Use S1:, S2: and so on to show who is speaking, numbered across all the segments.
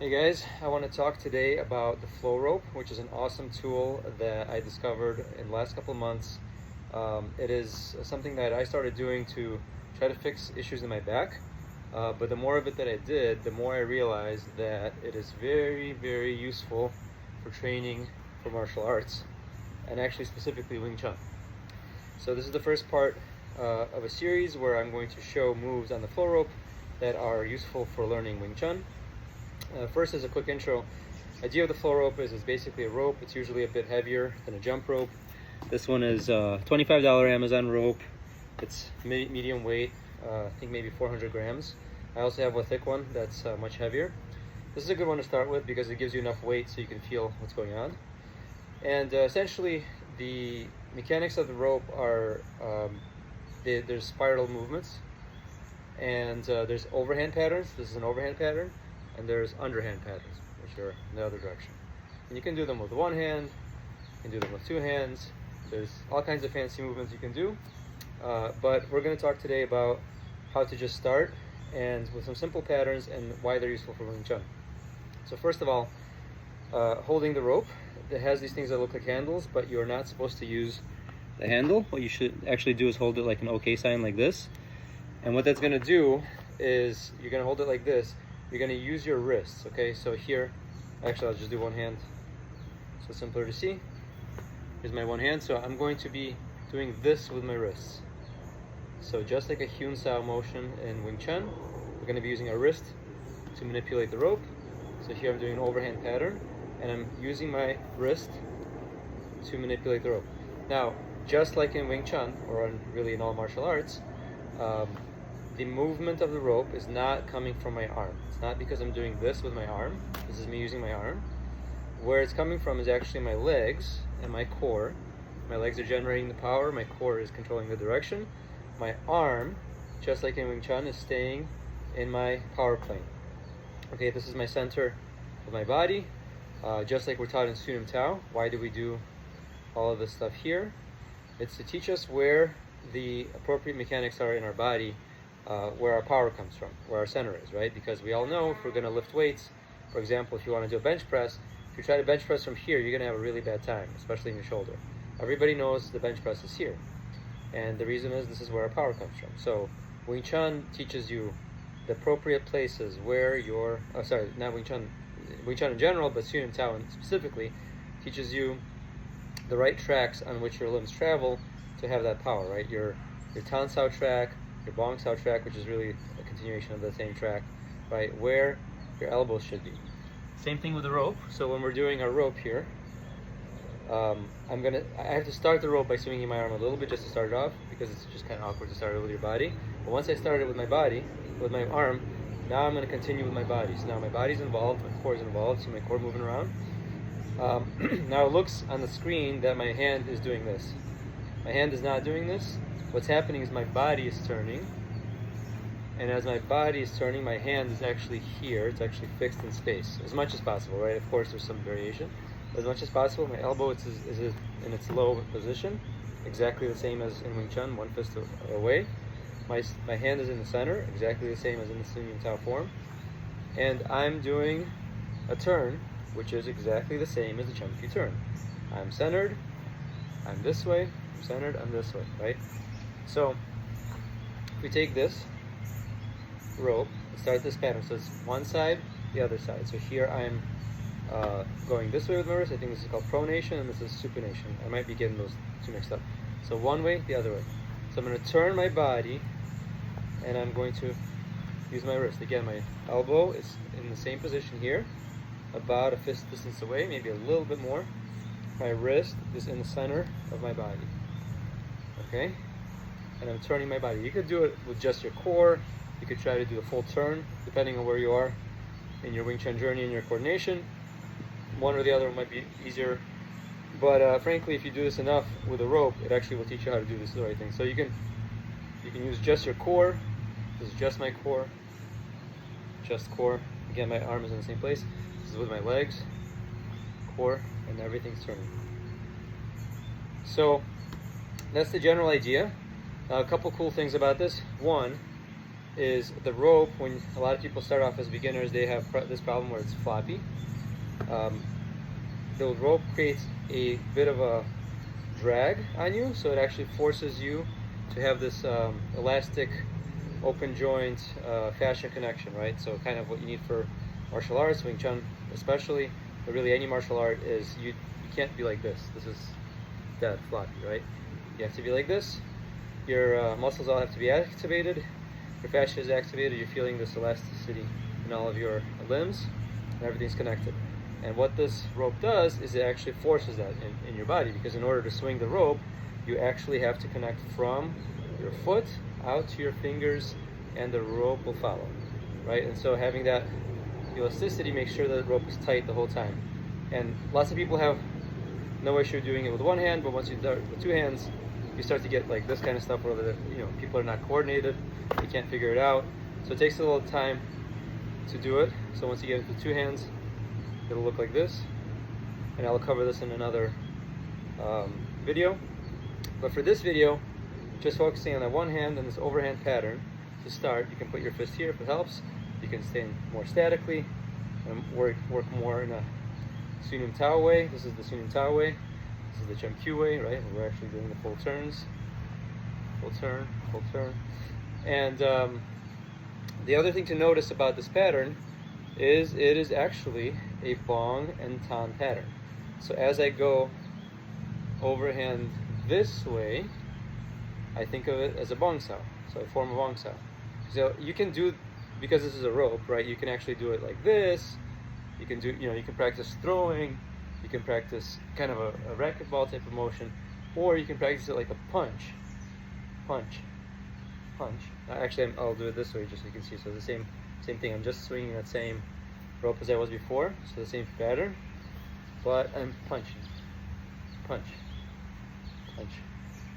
S1: Hey guys, I want to talk today about the flow rope, which is an awesome tool that I discovered in the last couple of months. It is something that I started doing to try to fix issues in my back, but the more of it that I did, the more I realized that it is very, very useful for training for martial arts, and actually specifically Wing Chun. So this is the first part of a series where I'm going to show moves on the flow rope that are useful for learning Wing Chun. First, as a quick intro, idea of the flow rope is it's basically a rope. It's usually a bit heavier than a jump rope. This one is $25 Amazon rope. It's medium weight, I think maybe 400 grams. I also have a thick one that's much heavier. This is a good one to start with because it gives you enough weight so you can feel what's going on. And essentially, the mechanics of the rope are there's spiral movements, and there's overhand patterns. This is an overhand pattern. And there's underhand patterns, which are in the other direction. And you can do them with one hand, you can do them with two hands. There's all kinds of fancy movements you can do. But we're going to talk today about how to just start and with some simple patterns and why they're useful for Wing Chun. So first of all, holding the rope, it has these things that look like handles, but you're not supposed to use the handle. What you should actually do is hold it like an OK sign like this. And what that's going to do is you're going to hold it like this. You're going to use your wrists, okay? So here, actually I'll just do one hand so it's simpler to see. Here's my one hand, so I'm going to be doing this with my wrists. So just like a Chun style motion in Wing Chun, we're going to be using our wrist to manipulate the rope. So here I'm doing an overhand pattern, and I'm using my wrist to manipulate the rope. Now, just like in Wing Chun, or really in all martial arts, the movement of the rope is not coming from my arm. It's not because I'm doing this with my arm. This is me using my arm. Where it's coming from is actually my legs and my core. My legs are generating the power. My core is controlling the direction. My arm, just like in Wing Chun, is staying in my power plane. Okay, this is my center of my body. Just like we're taught in Sun Tao. Why do we do all of this stuff here? It's to teach us where the appropriate mechanics are in our body, where our power comes from, where our center is, right? Because we all know if we're going to lift weights, for example, if you want to do a bench press, if you try to bench press from here, you're going to have a really bad time, especially in your shoulder. Everybody knows the bench press is here. And the reason is this is where our power comes from. So Wing Chun teaches you the appropriate places where your, not Wing Chun in general, but Sun Tao specifically, teaches you the right tracks on which your limbs travel to have that power, right? Your Tan Sao track, your Bong Sao track, which is really a continuation of the same track, right? Where your elbows should be. Same thing with the rope. So when we're doing our rope here, I have to start the rope by swinging my arm a little bit just to start it off, because it's just kind of awkward to start it with your body. But once I start it with my body, with my arm, now I'm going to continue with my body. So now my body's involved, my core is involved, see my core moving around. Now it looks on the screen that my hand is doing this. My hand is not doing this. What's happening is my body is turning, and as my body is turning, my hand is actually here. It's actually fixed in space as much as possible, right? Of course, there's some variation. As much as possible, my elbow is in its low position, exactly the same as in Wing Chun, one fist away. My hand is in the center, exactly the same as in the Sun Tao form, and I'm doing a turn, which is exactly the same as the Chum turn. I'm centered, I'm this way, I'm centered, I'm this way, right? So if we take this rope and start this pattern, so it's one side, the other side. So here I'm going this way with my wrist. I think this is called pronation, and this is supination. I might be getting those two mixed up. So one way, the other way. So I'm going to turn my body, and I'm going to use my wrist. Again, my elbow is in the same position here, about a fist distance away, maybe a little bit more. My wrist is in the center of my body. Okay? And I'm turning my body. You could do it with just your core. You could try to do a full turn, depending on where you are in your Wing Chun journey and your coordination. One or the other might be easier. But frankly, if you do this enough with a rope, it actually will teach you how to do this the right thing. So you can use just your core. This is just my core. Just core. Again, my arm is in the same place. This is with my legs, core, and everything's turning. So that's the general idea. A couple cool things about this. One, is the rope. When a lot of people start off as beginners, they have this problem where it's floppy. The rope creates a bit of a drag on you, so it actually forces you to have this elastic, open joint fascia connection, right? So kind of what you need for martial arts, Wing Chun especially, but really any martial art is you can't be like this. This is dead floppy, right? You have to be like this. Your muscles all have to be activated. Your fascia is activated. You're feeling this elasticity in all of your limbs, and everything's connected. And what this rope does is it actually forces that in your body, because in order to swing the rope, you actually have to connect from your foot out to your fingers, and the rope will follow, right? And so having that elasticity makes sure that the rope is tight the whole time. And lots of people have no issue doing it with one hand, but once you start with two hands, you start to get like this kind of stuff where people are not coordinated, you can't figure it out. So it takes a little time to do it. So once you get into two hands, it'll look like this, and I'll cover this in another video. But for this video, just focusing on that one hand and this overhand pattern to start. You can put your fist here if it helps. You can stand more statically and work more in a Sunum Tao way. This is the Sunum Tao way. This is the Chum Q way, right? We're actually doing the full turns. Full turn, full turn. And the other thing to notice about this pattern is it is actually a Bong and Tan pattern. So as I go overhand this way, I think of it as a Bong Sao. So I form a Bong Sao. So you can do, because this is a rope, right? You can actually do it like this. You can do, you can practice throwing. You can practice kind of a racquetball type of motion, or you can practice it like a punch. Punch, punch. Actually, I'll do it this way just so you can see. So the same thing. I'm just swinging that same rope as I was before. So the same pattern, but I'm punching. Punch, punch.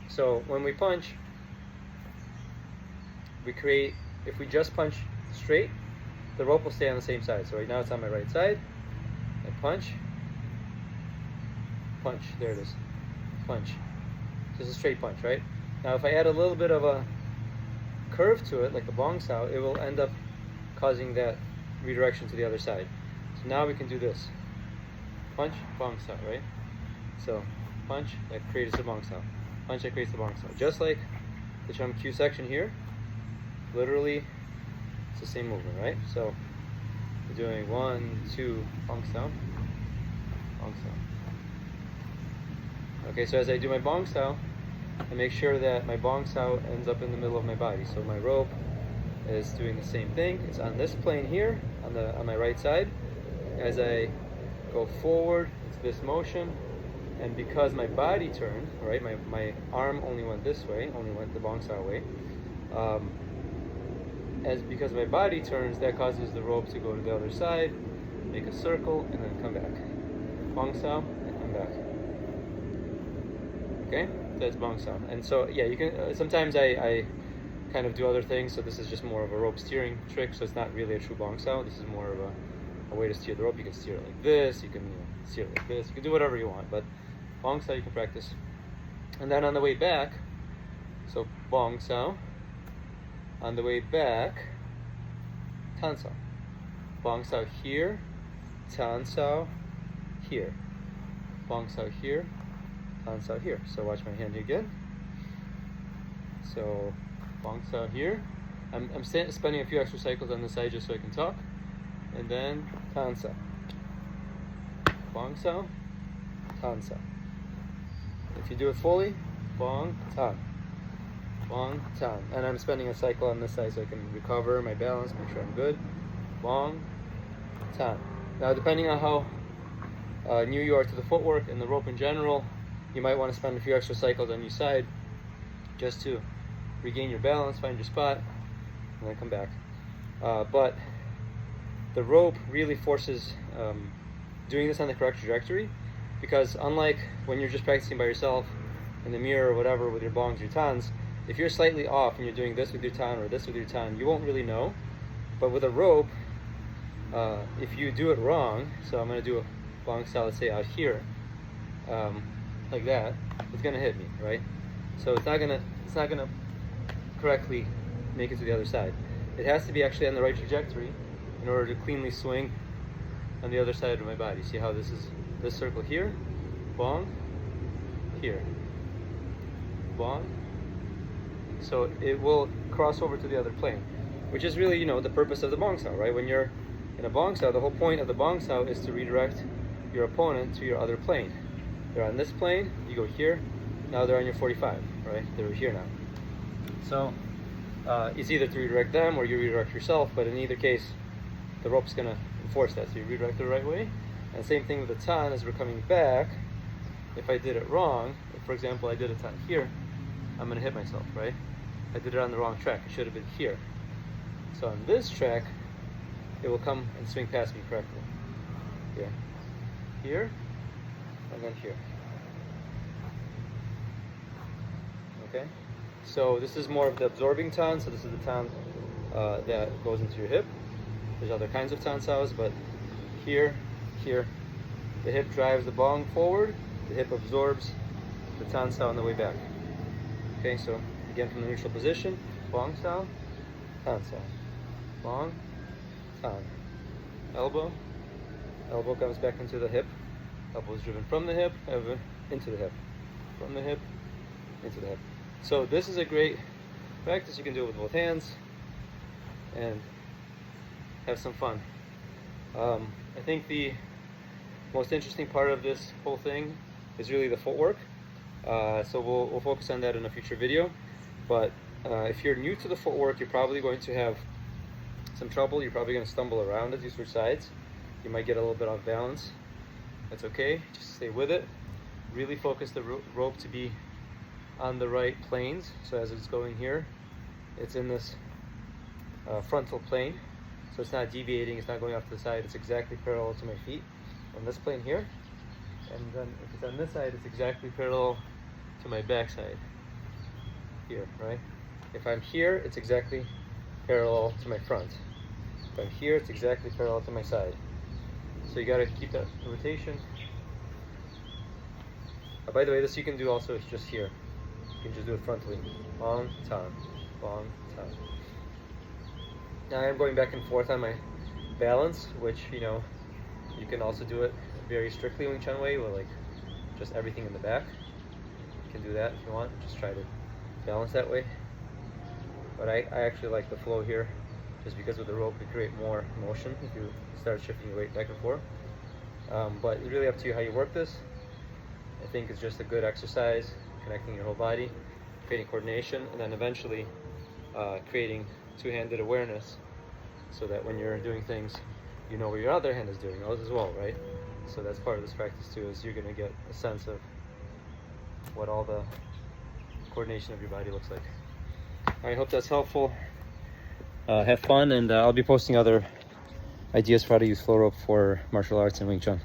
S1: So when we punch, we create, if we just punch straight, the rope will stay on the same side. So right now it's on my right side. I punch, punch, there it is, punch. Just a straight punch, right? Now if I add a little bit of a curve to it, like a Bong Sao, it will end up causing that redirection to the other side. So now we can do this. Punch, Bong Sao, right? So punch, that creates a Bong Sao. Punch, that creates the Bong Sao. Just like the Chum Q section here, literally it's the same movement, right? So we're doing 1, 2, Bong Sao, Bong Sao. Okay, so as I do my Bong Sao, I make sure that my Bong Sao ends up in the middle of my body. So my rope is doing the same thing. It's on this plane here, on my right side. As I go forward, it's this motion. And because my body turned, right, my arm only went this way, only went the Bong Sao way. Because my body turns, that causes the rope to go to the other side, make a circle, and then come back. Bong Sao, and come back. Okay, that's Bong Sao. And so, yeah, you can, sometimes I kind of do other things, so this is just more of a rope steering trick, so it's not really a true Bong Sao. This is more of a way to steer the rope. You can steer it like this, you can steer it like this, you can do whatever you want, but Bong Sao you can practice. And then on the way back, so Bong Sao, on the way back, Tan Sao. Bong Sao here, Tan Sao here. Bong Sao here, Tan Sao here. So watch my hand again. So Bong Sao here. I'm spending a few extra cycles on the side just so I can talk. And then Tan Sao. Bong Sao, Tan Sao. If you do it fully, Bong, Tan. Bong, Tan. And I'm spending a cycle on this side so I can recover my balance, make sure I'm good. Bong, Tan. Now depending on how new you are to the footwork and the rope in general, you might want to spend a few extra cycles on each side just to regain your balance, find your spot, and then come back. But the rope really forces doing this on the correct trajectory, because unlike when you're just practicing by yourself in the mirror or whatever with your bongs, your tans, if you're slightly off and you're doing this with your tan or this with your tan, you won't really know. But with a rope, if you do it wrong, so I'm going to do a Bong Sao, let's say out here, like that, it's going to hit me, right? So it's not gonna correctly make it to the other side. it has to be actually on the right trajectory in order to cleanly swing on the other side of my body. See how this is this circle here, bong, here, bong. So it will cross over to the other plane, which is really, the purpose of the bong sao, right? When you're in a bong sao, the whole point of the bong sao is to redirect your opponent to your other plane. They're on this plane, you go here, now they're on your 45, right? They're here now. So it's either to redirect them or you redirect yourself, but in either case, the rope's gonna enforce that. So you redirect it the right way. And same thing with the tan as we're coming back. If I did it wrong, if for example I did a tan here, I'm gonna hit myself, right? I did it on the wrong track. It should have been here. So on this track, it will come and swing past me correctly. Here, here, and then here. Okay? So this is more of the absorbing tan. So this is the tan that goes into your hip. There's other kinds of tan saos, but here, the hip drives the bong forward, the hip absorbs the tan sao on the way back. Okay, so again from the neutral position, bong sao, tan sao, bong, tan, elbow, elbow comes back into the hip, elbow is driven from the hip, elbow into the hip, from the hip, into the hip. So this is a great practice. You can do it with both hands and have some fun. I think the most interesting part of this whole thing is really the footwork. So we'll focus on that in a future video. But if you're new to the footwork, you're probably going to have some trouble. You're probably going to stumble around as you switch sides. You might get a little bit off balance. That's okay. Just stay with it. Really focus the rope to be on the right planes. So as it's going here, it's in this frontal plane. So it's not deviating, it's not going off to the side, it's exactly parallel to my feet on this plane here. And then if it's on this side, it's exactly parallel to my backside here, right? If I'm here, it's exactly parallel to my front. If I'm here, it's exactly parallel to my side. So you gotta keep that rotation. By the way, this you can do also just here. You can just do it frontally. Bong, tan, bong, tan. Now I'm going back and forth on my balance, which, you can also do it very strictly Wing Chun way, with like just everything in the back. You can do that if you want, just try to balance that way. But I actually like the flow here, just because with the rope you create more motion if you start shifting your weight back and forth. But it's really up to you how you work this. I think it's just a good exercise, connecting your whole body, creating coordination, and then eventually creating two-handed awareness, so that when you're doing things, you know where your other hand is doing those as well, right? So that's part of this practice too, is you're going to get a sense of what all the coordination of your body looks like. I hope that's helpful. Have fun, and I'll be posting other ideas for how to use flow rope for martial arts and Wing Chun.